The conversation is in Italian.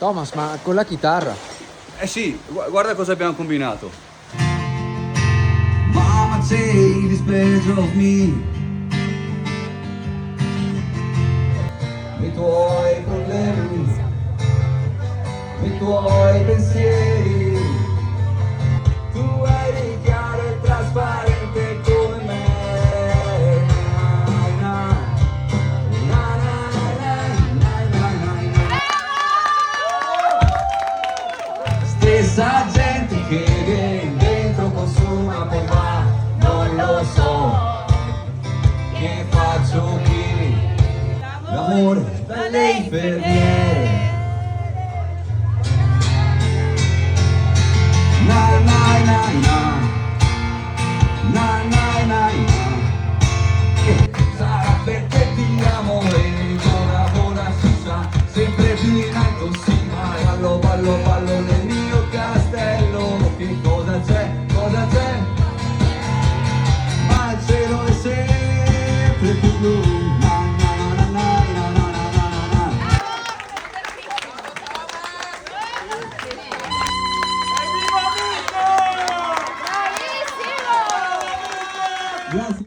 Thomas, ma con la chitarra. Eh sì, guarda cosa abbiamo combinato. Mama, take this pleasure of me. I tuoi problemi, i tuoi pensieri. Tu eri chiaro e trasparente come me. Na, na, na, na. Stessa gente che dentro consuma poi va, non lo so che faccio qui, l'amore dalle infermiere. Na na na na, na na na na, che sarà perché ti amo e buona buona si sa, sempre più in alto si va, ballo ballo ballo nel mio castello, che cosa c'è, cosa c'è? Ma il cielo è sempre più blu. Na na na na na na na na na. Grazie.